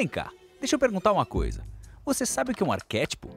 Vem cá, deixa eu perguntar uma coisa. Você sabe o que é um arquétipo?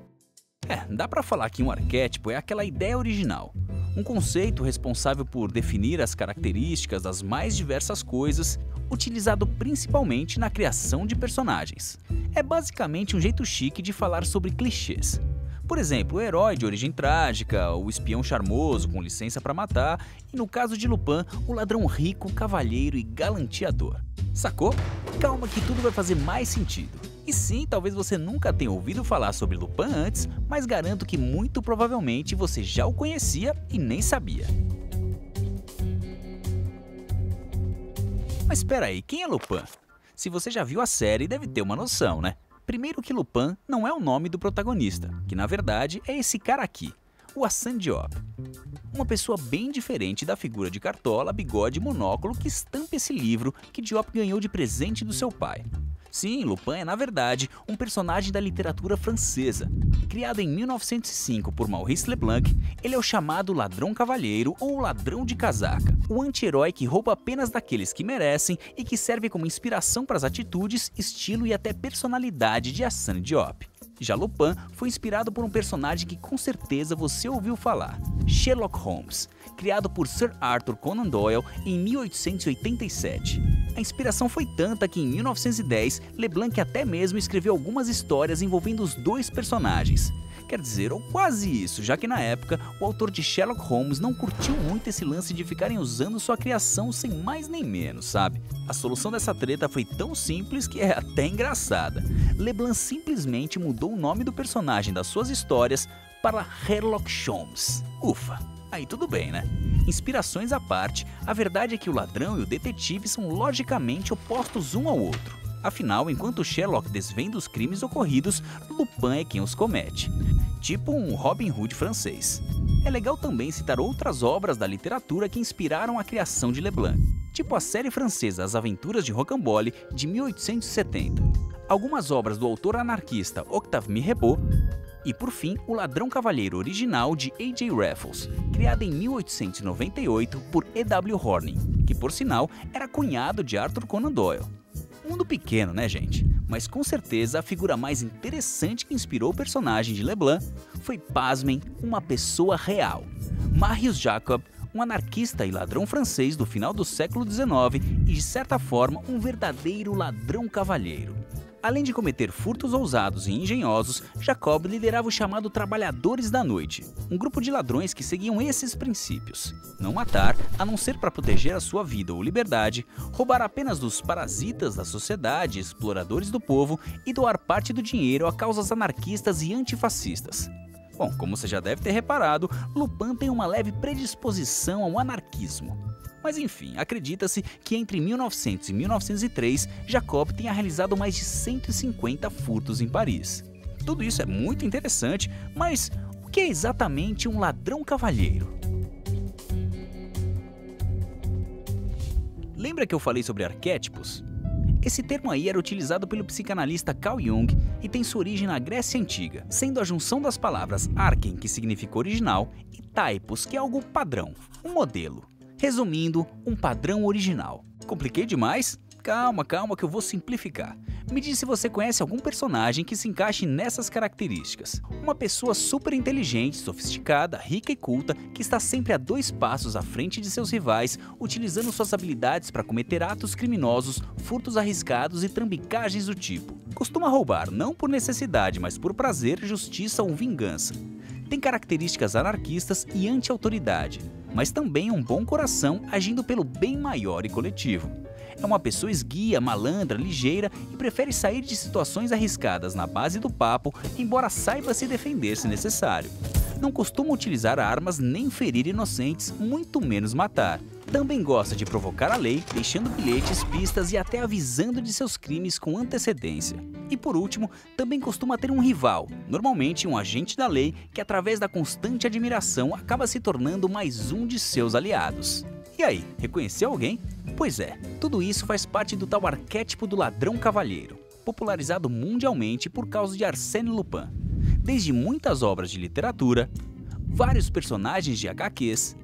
Dá pra falar que um arquétipo é aquela ideia original. Um conceito responsável por definir as características das mais diversas coisas, utilizado principalmente na criação de personagens. É basicamente um jeito chique de falar sobre clichês. Por exemplo, o herói de origem trágica, o espião charmoso com licença para matar e, no caso de Lupin, o ladrão rico, cavalheiro e galanteador. Sacou? Calma que tudo vai fazer mais sentido. E sim, talvez você nunca tenha ouvido falar sobre Lupin antes, mas garanto que muito provavelmente você já o conhecia e nem sabia. Mas espera aí, quem é Lupin? Se você já viu a série, deve ter uma noção, né? Primeiro que Lupin não é o nome do protagonista, que na verdade é esse cara aqui, o Hassan Diop. Uma pessoa bem diferente da figura de cartola, bigode e monóculo que estampa esse livro que Diop ganhou de presente do seu pai. Sim, Lupin é, na verdade, um personagem da literatura francesa. Criado em 1905 por Maurice Leblanc, ele é o chamado ladrão cavalheiro ou ladrão de casaca, o anti-herói que rouba apenas daqueles que merecem e que serve como inspiração para as atitudes, estilo e até personalidade de Hassan Diop. Já Lupin foi inspirado por um personagem que com certeza você ouviu falar, Sherlock Holmes, criado por Sir Arthur Conan Doyle em 1887. A inspiração foi tanta que em 1910, Leblanc até mesmo escreveu algumas histórias envolvendo os dois personagens. Quer dizer, ou quase isso, já que na época o autor de Sherlock Holmes não curtiu muito esse lance de ficarem usando sua criação sem mais nem menos, sabe? A solução dessa treta foi tão simples que é até engraçada. Leblanc simplesmente mudou o nome do personagem das suas histórias para Sherlock Holmes. Ufa, aí tudo bem, né? Inspirações à parte, a verdade é que o ladrão e o detetive são logicamente opostos um ao outro. Afinal, enquanto Sherlock desvenda os crimes ocorridos, Lupin é quem os comete. Tipo um Robin Hood francês. É legal também citar outras obras da literatura que inspiraram a criação de Leblanc, tipo a série francesa As Aventuras de Rocambole, de 1870. Algumas obras do autor anarquista Octave Mirbeau e, por fim, O Ladrão Cavalheiro original de A.J. Raffles, criado em 1898 por E.W. Horning, que, por sinal, era cunhado de Arthur Conan Doyle. Mundo pequeno, né, gente? Mas com certeza a figura mais interessante que inspirou o personagem de Leblanc foi, pasmem, uma pessoa real. Marius Jacob, um anarquista e ladrão francês do final do século XIX e, de certa forma, um verdadeiro ladrão cavalheiro. Além de cometer furtos ousados e engenhosos, Jacob liderava o chamado Trabalhadores da Noite, um grupo de ladrões que seguiam esses princípios: não matar, a não ser para proteger a sua vida ou liberdade, roubar apenas dos parasitas da sociedade, exploradores do povo e doar parte do dinheiro a causas anarquistas e antifascistas. Bom, como você já deve ter reparado, Lupin tem uma leve predisposição ao anarquismo. Mas enfim, acredita-se que entre 1900 e 1903, Jacob tenha realizado mais de 150 furtos em Paris. Tudo isso é muito interessante, mas o que é exatamente um ladrão cavalheiro? Lembra que eu falei sobre arquétipos? Esse termo aí era utilizado pelo psicanalista Carl Jung e tem sua origem na Grécia Antiga, sendo a junção das palavras arken, que significa original, e typos, que é algo padrão, um modelo. Resumindo, um padrão original. Compliquei demais? Calma que eu vou simplificar. Me diz se você conhece algum personagem que se encaixe nessas características. Uma pessoa super inteligente, sofisticada, rica e culta, que está sempre a 2 passos à frente de seus rivais, utilizando suas habilidades para cometer atos criminosos, furtos arriscados e trambicagens do tipo. Costuma roubar não por necessidade, mas por prazer, justiça ou vingança. Tem características anarquistas e anti-autoridade, mas também um bom coração agindo pelo bem maior e coletivo. É uma pessoa esguia, malandra, ligeira e prefere sair de situações arriscadas na base do papo, embora saiba se defender se necessário. Não costuma utilizar armas nem ferir inocentes, muito menos matar. Também gosta de provocar a lei, deixando bilhetes, pistas e até avisando de seus crimes com antecedência. E por último, também costuma ter um rival, normalmente um agente da lei que, através da constante admiração, acaba se tornando mais um de seus aliados. E aí, reconheceu alguém? Pois é, tudo isso faz parte do tal arquétipo do ladrão cavalheiro, popularizado mundialmente por causa de Arsène Lupin. Desde muitas obras de literatura, vários personagens de HQs,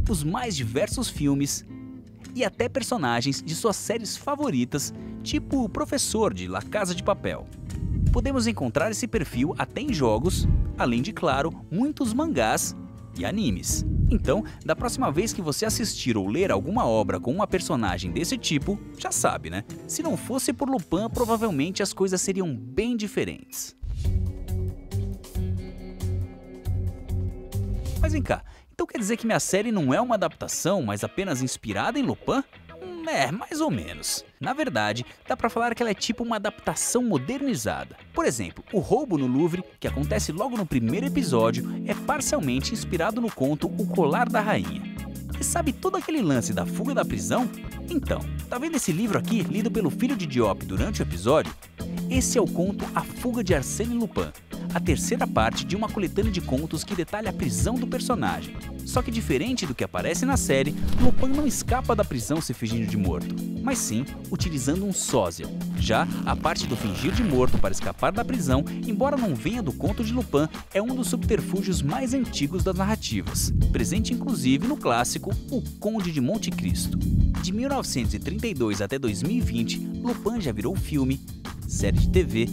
os mais diversos filmes e até personagens de suas séries favoritas, tipo o professor de La Casa de Papel. Podemos encontrar esse perfil até em jogos, além de, claro, muitos mangás e animes. Então, da próxima vez que você assistir ou ler alguma obra com uma personagem desse tipo, já sabe, né? Se não fosse por Lupin, provavelmente as coisas seriam bem diferentes. Mas vem cá, então quer dizer que minha série não é uma adaptação, mas apenas inspirada em Lupin? Mais ou menos. Na verdade, dá pra falar que ela é tipo uma adaptação modernizada. Por exemplo, o roubo no Louvre, que acontece logo no primeiro episódio, é parcialmente inspirado no conto O Colar da Rainha. E sabe todo aquele lance da fuga da prisão? Então, tá vendo esse livro aqui, lido pelo filho de Diop durante o episódio? Esse é o conto A Fuga de Arsène Lupin, a terceira parte de uma coletânea de contos que detalha a prisão do personagem. Só que diferente do que aparece na série, Lupin não escapa da prisão se fingindo de morto, mas sim utilizando um sósia. Já a parte do fingir de morto para escapar da prisão, embora não venha do conto de Lupin, é um dos subterfúgios mais antigos das narrativas, presente inclusive no clássico O Conde de Monte Cristo. De 1932 até 2020, Lupin já virou filme, série de TV,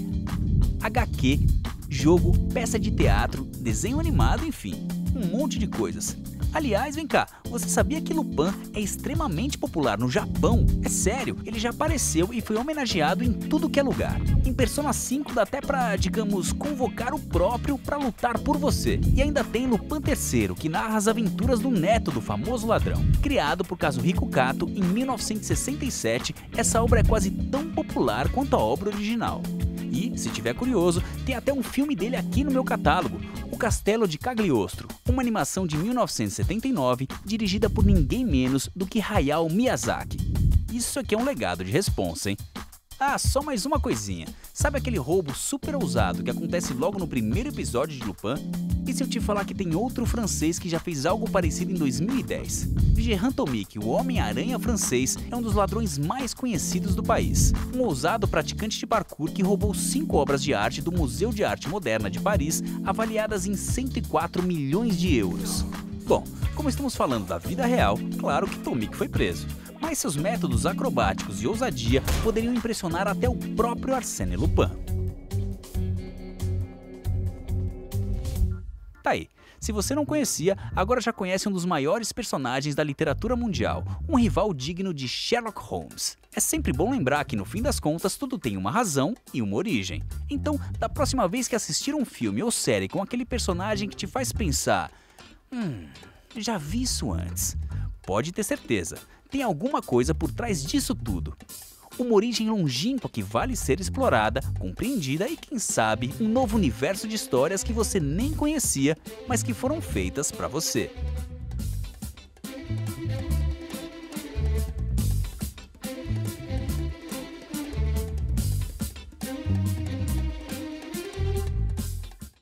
HQ, jogo, peça de teatro, desenho animado, enfim, um monte de coisas. Aliás, vem cá, você sabia que Lupin é extremamente popular no Japão? É sério, ele já apareceu e foi homenageado em tudo que é lugar. Em Persona 5 dá até pra, digamos, convocar o próprio pra lutar por você. E ainda tem Lupin III, que narra as aventuras do neto do famoso ladrão. Criado por Kazuhiko Kato em 1967, essa obra é quase tão popular quanto a obra original. E, se tiver curioso, tem até um filme dele aqui no meu catálogo, O Castelo de Cagliostro, uma animação de 1979 dirigida por ninguém menos do que Hayao Miyazaki. Isso aqui é um legado de responsa, hein? Ah, só mais uma coisinha. Sabe aquele roubo super ousado que acontece logo no primeiro episódio de Lupin? E se eu te falar que tem outro francês que já fez algo parecido em 2010? Vigerin Tomic, o Homem-Aranha francês, é um dos ladrões mais conhecidos do país. Um ousado praticante de parkour que roubou 5 obras de arte do Museu de Arte Moderna de Paris, avaliadas em 104 milhões de euros. Bom, como estamos falando da vida real, claro que Tomic foi preso. Mas seus métodos acrobáticos e ousadia poderiam impressionar até o próprio Arsène Lupin. Tá aí, se você não conhecia, agora já conhece um dos maiores personagens da literatura mundial, um rival digno de Sherlock Holmes. É sempre bom lembrar que no fim das contas tudo tem uma razão e uma origem. Então, da próxima vez que assistir um filme ou série com aquele personagem que te faz pensar, já vi isso antes, pode ter certeza, tem alguma coisa por trás disso tudo. Uma origem longínqua que vale ser explorada, compreendida e, quem sabe, um novo universo de histórias que você nem conhecia, mas que foram feitas para você.